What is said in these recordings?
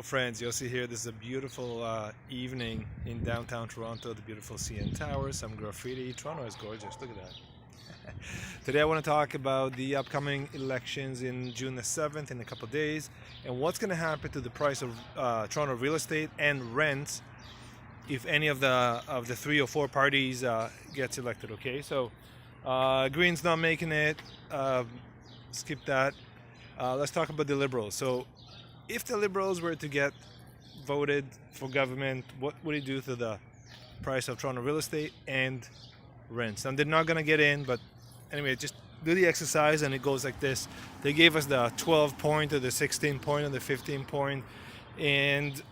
Hello friends, Yossi here. This is a beautiful evening in downtown Toronto, the beautiful CN Tower, some graffiti. Toronto is gorgeous, look at that. Today I want to talk about the upcoming elections in June the 7th in a couple of days and what's going to happen to the price of Toronto real estate and rents if any of the three or four parties gets elected, okay? So Green's not making it, skip that. Let's talk about the Liberals. So if the Liberals were to get voted for government, what would it do to the price of Toronto real estate and rents? And they're not going to get in, but anyway, just do the exercise and it goes like this. They gave us the 12 point or the 16 point or the 15 point and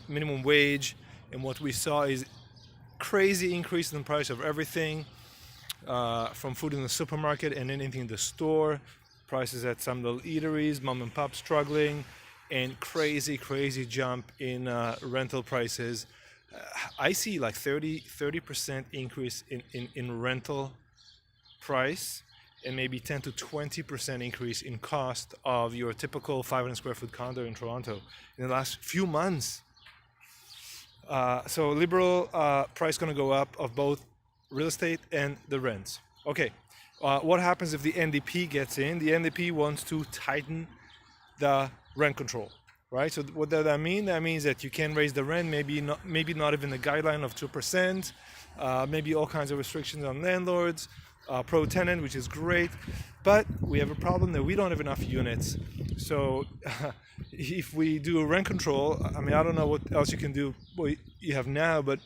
minimum wage. And what we saw is crazy increase in the price of everything, from food in the supermarket and anything in the store, prices at some little eateries, mom and pop struggling, and crazy jump in rental prices. I see like 30% increase in rental price and maybe 10 to 20% increase in cost of your typical 500 square foot condo in Toronto in the last few months. So Liberal price going to go up of both real estate and the rents. Okay, what happens if the NDP gets in? The NDP wants to tighten the rent control, right? So what does that mean? That means that you can raise the rent, maybe not even the guideline of 2%, maybe all kinds of restrictions on landlords, pro-tenant, which is great, but we have a problem that we don't have enough units. So if we do rent control, I mean, I don't know what else you can do, what you have now, but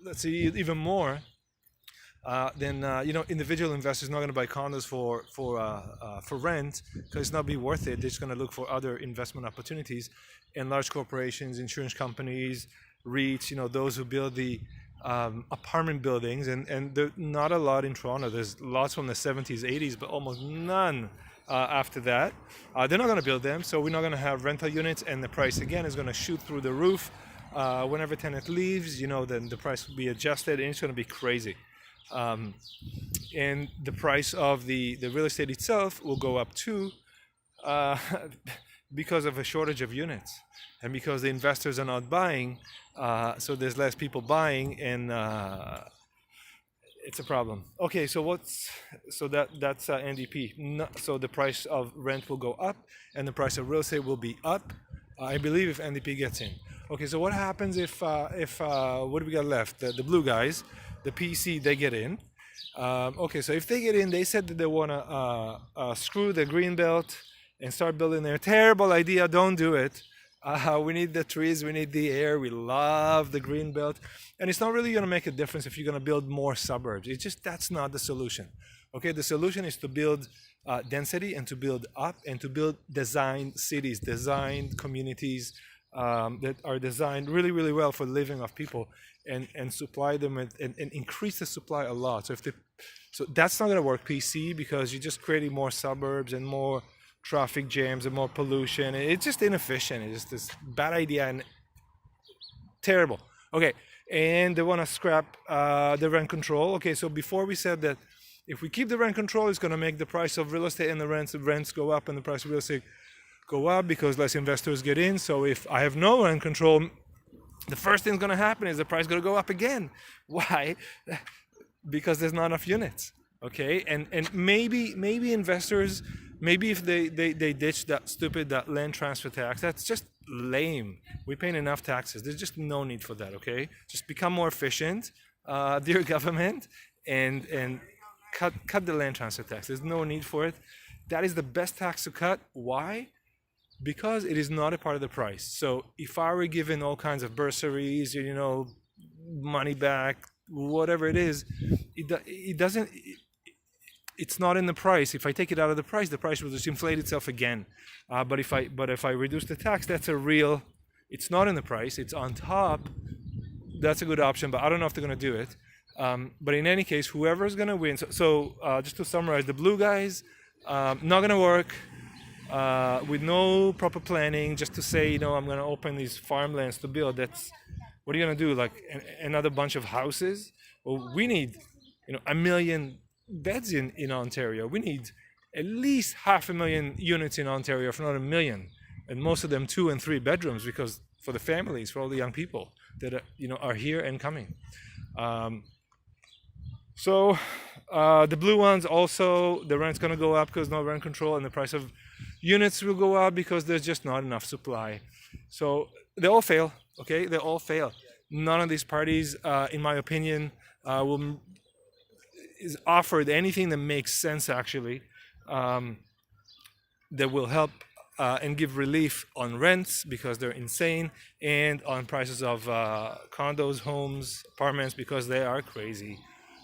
let's see even more. Then individual investors not going to buy condos for rent because it's not be worth it. They're just going to look for other investment opportunities, and large corporations, insurance companies, REITs, those who build the apartment buildings, and there's not a lot in Toronto. There's lots from the 70s, 80s, but almost none after that. They're not going to build them, so we're not going to have rental units, and the price again is going to shoot through the roof. Whenever tenant leaves, then the price will be adjusted, and it's going to be crazy. And the price of the real estate itself will go up too, because of a shortage of units and because the investors are not buying, so there's less people buying, and it's a problem. Okay, so that's NDP. So the price of rent will go up and the price of real estate will be up, I believe, if NDP gets in. Okay, so what happens if what do we got left? The blue guys, the PC, they get in. Okay, so if they get in, they said that they want to screw the green belt and start building there. Terrible idea, don't do it. We need the trees, we need the air, we love the green belt. And it's not really going to make a difference if you're going to build more suburbs. It's just that's not the solution. Okay, the solution is to build density and to build up and to build designed cities, designed communities that are designed really well for the living of people, and supply them and increase the supply a lot. So that's not going to work, PC, because you're just creating more suburbs and more traffic jams and more pollution. It's just inefficient. It's just this bad idea and terrible. Okay, and they want to scrap the rent control. Okay, so before we said that if we keep the rent control, it's going to make the price of real estate and the rents go up and the price of real estate go up because less investors get in. So if I have no rent control, the first thing going to happen is the price going to go up again. Why? Because there's not enough units. Okay, and maybe investors, maybe if they ditch that land transfer tax, that's just lame. We're paying enough taxes. There's just no need for that. Okay, just become more efficient, dear government, and cut the land transfer tax. There's no need for it. That is the best tax to cut. Why? Because it is not a part of the price. So if I were given all kinds of bursaries, money back, whatever it is, it doesn't. It's not in the price. If I take it out of the price will just inflate itself again. But if I reduce the tax, that's it's not in the price. It's on top. That's a good option, but I don't know if they're going to do it. But in any case, whoever is going to win. So just to summarize, the blue guys, not going to work. With no proper planning, just to say, I'm going to open these farmlands to build. What are you going to do? Like another bunch of houses? Well, we need, 1 million beds in Ontario. We need at least 500,000 units in Ontario, if not 1 million. and most of them 2 and 3 bedrooms, because for the families, for all the young people that are here and coming. Um, so the blue ones also, the rent's going to go up because no rent control, and the price of units will go up because there's just not enough supply. So they all fail. Okay, they all fail. None of these parties, in my opinion, will is offered anything that makes sense actually, that will help and give relief on rents because they're insane, and on prices of condos, homes, apartments, because they are crazy.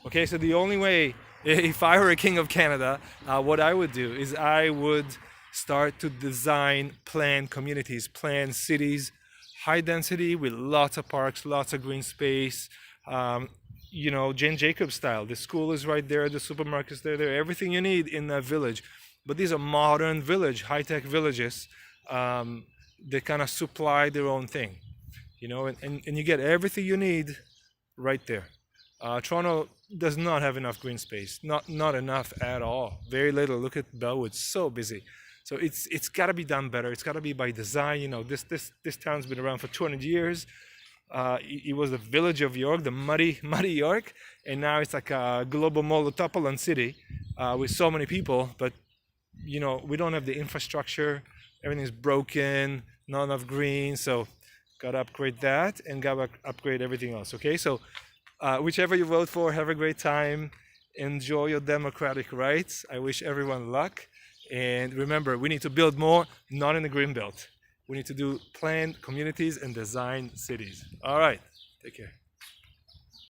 Okay, so the only way, if I were a king of Canada, what I would do is I would start to design, plan communities, plan cities, high density with lots of parks, lots of green space. Jane Jacobs style. The school is right there, the supermarket's there, everything you need in a village. But these are modern village, high-tech villages. They kind of supply their own thing, and you get everything you need right there. Toronto does not have enough green space, not enough at all. Very little. Look at Bellwood, so busy. So it's got to be done better. It's got to be by design. This town's been around for 200 years. It was the village of York, the muddy York, and now it's like a global metropolitan city with so many people. But we don't have the infrastructure. Everything's broken, not enough green. So gotta upgrade that and gotta upgrade everything else. Okay, so whichever you vote for, have a great time. Enjoy your democratic rights. I wish everyone luck. And remember, we need to build more, not in the green belt. We need to do planned communities and design cities. All right, take care.